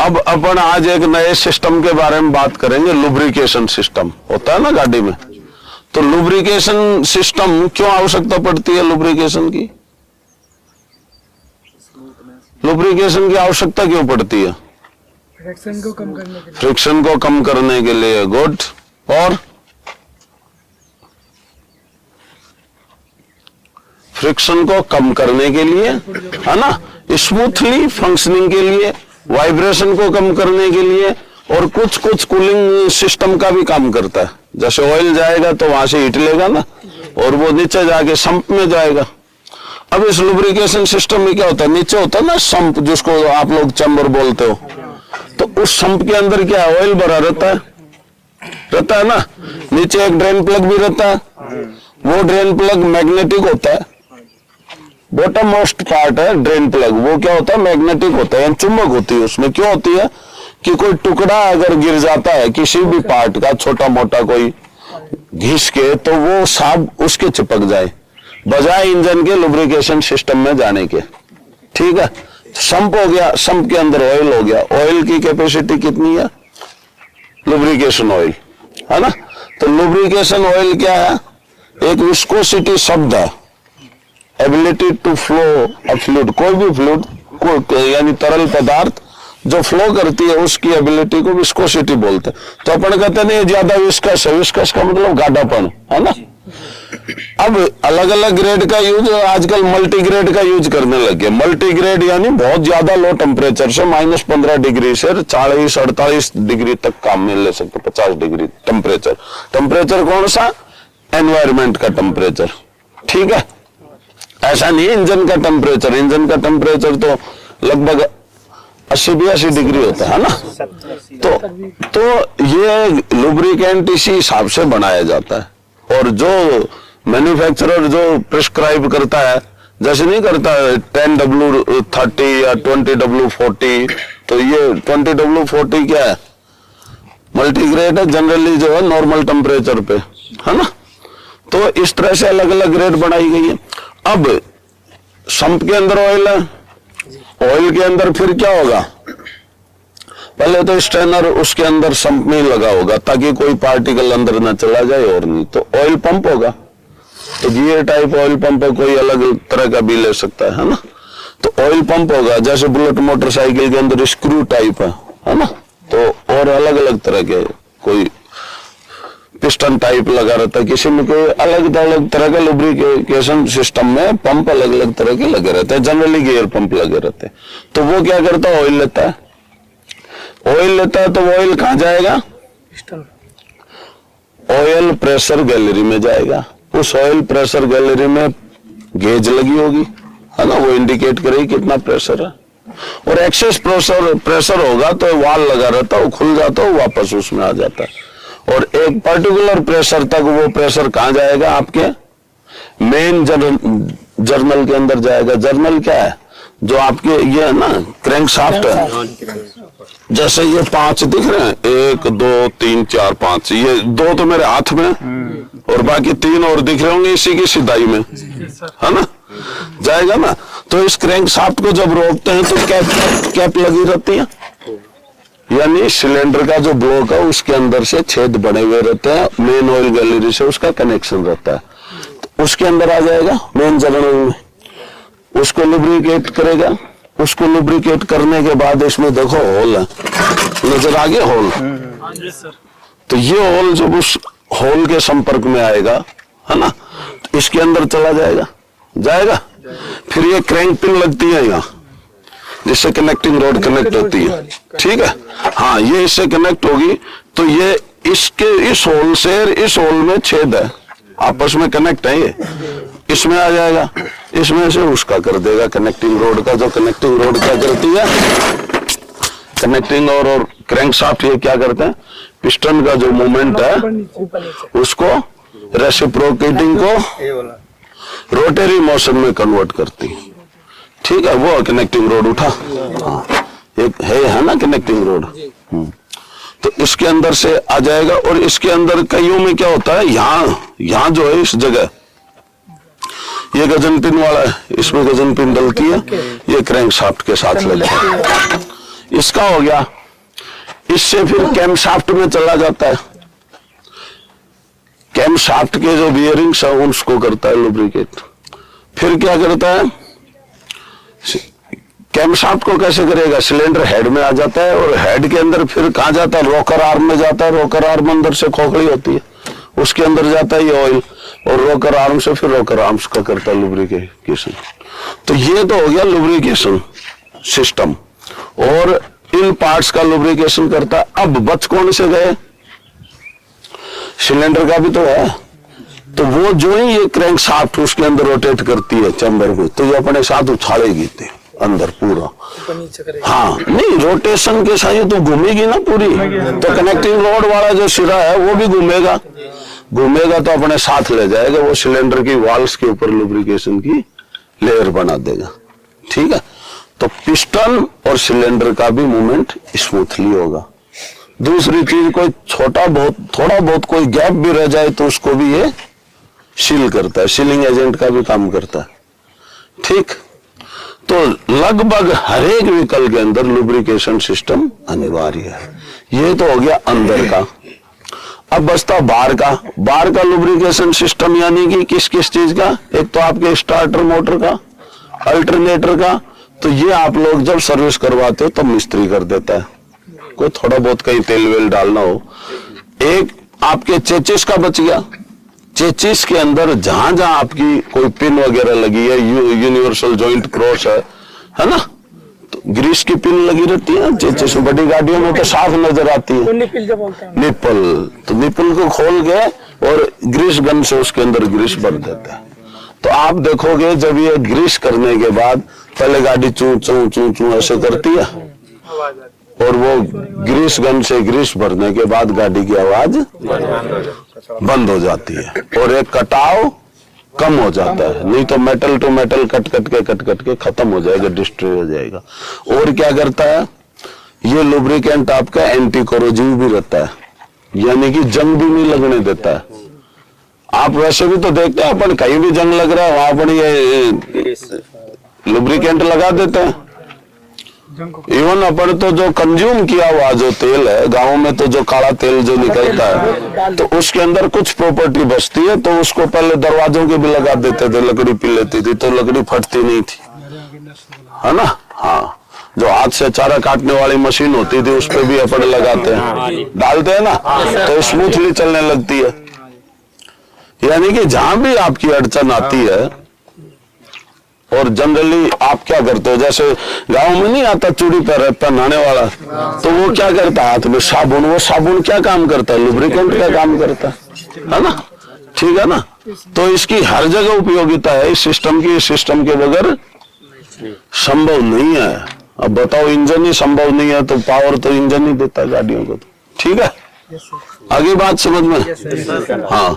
अब अपन आज एक नए सिस्टम के बारे में बात करेंगे। लुब्रिकेशन सिस्टम होता है ना गाड़ी में, तो लुब्रिकेशन सिस्टम क्यों आवश्यकता पड़ती है? लुब्रिकेशन की आवश्यकता क्यों पड़ती है? फ्रिक्शन को कम करने के लिए। फ्रिक्शन को कम करने के लिए। गुड। और फ्रिक्शन को कम करने के लिए, है ना, स्मूथली फंक्शनिंग के लिए, वाइब्रेशन को कम करने के लिए, और कुछ कुछ कूलिंग सिस्टम का भी काम करता है। जैसे ऑयल जाएगा तो वहां से हीट लेगा ना, और वो नीचे जाके संप में जाएगा। अब इस लुब्रिकेशन सिस्टम में क्या होता है? नीचे होता है ना संप, जिसको आप लोग चैम्बर बोलते हो, तो उस संप के अंदर क्या है? ऑयल भरा रहता है ना। नीचे एक ड्रेन प्लग भी रहता है। वो ड्रेन प्लग मैग्नेटिक होता है। बॉटम मोस्ट पार्ट है ड्रेन प्लग, वो क्या होता है? मैग्नेटिक होता है, चुंबक होती है उसमें। क्यों होती है? कि कोई टुकड़ा अगर गिर जाता है किसी भी पार्ट का, छोटा मोटा कोई घिस के, तो वो साब उसके चिपक जाए, बजाय इंजन के लुब्रिकेशन सिस्टम में जाने के। ठीक है, संप हो गया, संप के अंदर ऑयल हो गया। ऑयल की कैपेसिटी कितनी है? लुब्रिकेशन ऑयल, है ना। तो लुब्रिकेशन ऑयल क्या है? एक विस्कोसिटी शब्द है, ability to flow a fluid. कोई भी फ्लूइड यानी तरल पदार्थ जो फ्लो करती है, उसकी एबिलिटी को विस्कोसिटी बोलते हैं। तो अपन कहते नहीं ज्यादा विस्कस है, विस्कस का मतलब गाढ़ापन, है ना। अब अलग अलग ग्रेड का यूज आजकल मल्टी ग्रेड का यूज करने लगे। मल्टी ग्रेड यानी बहुत ज्यादा लो टेम्परेचर से -15 डिग्री से 40-48 डिग्री तक काम में ले सकते, 50 डिग्री टेम्परेचर। टेम्परेचर कौन सा? एनवायरमेंट का टेम्परेचर। ठीक है, ऐसा नहीं इंजन का टेम्परेचर। इंजन का टेम्परेचर तो लगभग 80-82 डिग्री होता है ना। तो ये लुब्रिकेंट इसी हिसाब से बनाया जाता है। और जो मैन्युफैक्चरर जो प्रिस्क्राइब करता है, जैसे नहीं करता है 10W30 या 20W40, तो ये 20W40 क्या है? मल्टीग्रेड है, जनरली जो है नॉर्मल टेम्परेचर पे, है ना। तो इस तरह से अलग अलग ग्रेड बनाई गई है। अब संप के अंदर ऑयल है, ऑयल के अंदर फिर क्या होगा? पहले तो स्ट्रेनर उसके अंदर संप में ही लगा होगा ताकि कोई पार्टिकल अंदर ना चला जाए, और नहीं तो ऑयल पंप होगा। तो गियर टाइप ऑयल पंप है, कोई अलग तरह का भी ले सकता है ना। तो ऑयल पंप होगा, जैसे बुलेट मोटरसाइकिल के अंदर स्क्रू टाइप है ना। तो और अलग अलग तरह के, कोई पिस्टन टाइप लगा रहता है, किसी में कोई अलग अलग तरह का लुब्रिकेशन सिस्टम में पंप अलग अलग तरह के लगे रहते हैं। जनरली गियर पंप लगे रहते हैं। तो वो क्या करता है? ऑयल लेता है। ऑयल लेता है तो ऑयल कहां जाएगा? ऑयल प्रेशर गैलरी में जाएगा। उस ऑयल प्रेशर गैलरी में गेज लगी होगी, है ना, वो इंडिकेट करेगी कितना प्रेशर है। और एक्सेस प्रेशर होगा तो वाल लगा रहता है, वो खुल जाता है, वापस उसमें आ जाता है। और एक पर्टिकुलर प्रेशर तक वो प्रेशर कहां जाएगा? आपके मेन जर्नल के अंदर जाएगा। जर्नल क्या है? जो आपके ये है ना क्रैंक शाफ्ट है। जैसे ये 5 दिख रहे हैं, 1 2 3 4 5, ये 2 तो मेरे हाथ में और बाकी 3 और दिख रहे होंगे इसी की सिधाई में, है ना, जाएगा ना। तो इस क्रैंक शाफ्ट को जब रोकते हैं तो कैप लगी रहती है, यानी सिलेंडर का जो ब्लॉक है उसके अंदर से छेद बने हुए रहते हैं। मेन ऑयल गैलरी से उसका कनेक्शन रहता है, तो उसके अंदर आ जाएगा मेन जर्नल में, उसको लुब्रिकेट करेगा। उसको लुब्रिकेट करने के बाद इसमें देखो होल है, नजर आ गया होल? तो ये होल जब उस होल के संपर्क में आएगा, है ना, तो इसके अंदर चला जाएगा। फिर ये क्रैंक पिन लगती है यहाँ, जिससे कनेक्टिंग रोड कनेक्ट होती है। ठीक है, हाँ, ये इससे कनेक्ट होगी तो ये इसके इस होल से इस होल में छेद है, आपस में कनेक्ट है, ये इसमें आ जाएगा, इसमें से उसका कर देगा कनेक्टिंग रोड का। जो कनेक्टिंग रोड क्या करती है? कनेक्टिंग और क्रैंकशाफ्ट ये क्या करते हैं? पिस्टन का जो मूवमेंट है उसको रेसिप्रोकेटिंग को रोटरी मोशन में कन्वर्ट करती है। ठीक है, वो कनेक्टिंग रोड उठा, एक है ना कनेक्टिंग रोड। तो इसके अंदर से आ जाएगा। और इसके अंदर कईयों में क्या होता है, यहाँ जो है इस जगह ये गजन पिन वाला है, इसमें गजन पिन डलती है, ये क्रैंक शाफ्ट के साथ लगता है। इसका हो गया। इससे फिर कैमशाफ्ट में चला जाता है। कैमशाफ्ट के जो बियरिंग्स है उसको करता है लुब्रिकेट। फिर क्या करता है, कैमशाफ्ट को कैसे करेगा, सिलेंडर हेड में आ जाता है और हेड के अंदर फिर कहाँ जाता है, रोकर आर्म में जाता है। रोकर आर्म अंदर से खोखली होती है, उसके अंदर जाता है ये ऑयल और रोकर आर्म से फिर रोकर आर्म्स का करता है लुब्रिकेशन। तो ये तो हो गया लुब्रिकेशन सिस्टम और इन पार्ट्स का लुब्रिकेशन करता है। अब बच कौन से गए, सिलेंडर का भी तो है। तो वो जो ही ये क्रैंक शाफ्ट उसके अंदर रोटेट करती है चैम्बर को, तो ये अपने साथ उछालेगी अंदर पूरा। हाँ नहीं, रोटेशन के साथ ये तो घूमेगी ना पूरी, तो कनेक्टिंग रोड वाला जो सिरा है वो भी घूमेगा तो अपने साथ ले जाएगा, वो सिलेंडर की वाल्व्स के ऊपर लुब्रिकेशन की लेयर बना देगा। ठीक है, तो पिस्टन और सिलेंडर का भी मूवमेंट स्मूथली होगा। दूसरी चीज, कोई थोड़ा बहुत कोई गैप भी रह जाए तो उसको भी ये सील करता है, सीलिंग एजेंट का भी काम करता है। ठीक, तो लगभग हर एक व्हीकल के अंदर लुब्रिकेशन सिस्टम अनिवार्य है। ये तो हो गया अंदर का। अब बचता बाहर का लुब्रिकेशन सिस्टम, यानी कि किस किस चीज का, एक तो आपके स्टार्टर मोटर का, अल्टरनेटर का। तो ये आप लोग जब सर्विस करवाते हो तब मिस्त्री कर देता है, कोई थोड़ा बहुत कहीं तेल वेल डालना हो। एक आपके चेचिस का बच गया। चेचिस के अंदर जहां जहां आपकी कोई पिन वगैरह लगी है, यूनिवर्सल जॉइंट क्रॉस है ना, तो ग्रीस की पिन लगी रहती है ना चेचिस में। बड़ी गाड़ियों में तो साफ नजर आती है निप्पल। तो निप्पल को खोल के और ग्रीस गन से उसके अंदर ग्रीस भर देते हैं। तो आप देखोगे जब ये ग्रीस करने के बाद पहले गाड़ी चू चू चू चू ऐसे करती है और वो ग्रीस गन से ग्रीस भरने के बाद गाड़ी की आवाज बंद हो जाती है और एक कटाव कम हो जाता है। नहीं तो metal to metal cut cut के खत्म हो जाएगा, डिस्ट्रॉय हो जाएगा। और क्या करता है ये लुब्रिकेंट, आपका एंटी कोरोजिव भी रहता है, यानी कि जंग भी नहीं लगने देता है। आप वैसे भी तो देखते हैं अपन, कहीं भी जंग लग रहा है वहां पर ये लुब्रिकेंट लगा देते हैं। इवन अपन तो जो कंज्यूम किया हुआ जो तेल है गांव में, तो जो काला तेल जो निकलता है, तो उसके अंदर कुछ प्रॉपर्टी बचती है, तो उसको पहले दरवाजों के भी लगा देते थे, लकड़ी पी लेती थी तो लकड़ी फटती नहीं थी, है ना। हाँ, जो हाथ से चारा काटने वाली मशीन होती थी उस पर भी अपन लगाते हैं, डालते हैं ना, तो स्मूथली चलने लगती है। यानी कि जहां भी आपकी अड़चन आती है, और जनरली आप क्या करते हो, जैसे गांव में नहीं आता चूड़ी पर पहनाने वाला, तो वो क्या करता है हाथ में साबुन, वो साबुन क्या काम करता है, लुब्रिकेंट का काम करता है ना। ठीक है ना, तो इसकी हर जगह उपयोगिता है इस सिस्टम की। इस सिस्टम के बगैर संभव नहीं है। अब बताओ, इंजन ही संभव नहीं है तो पावर तो इंजन ही देता है गाड़ियों को। ठीक है, आगे बात समझ में। हाँ,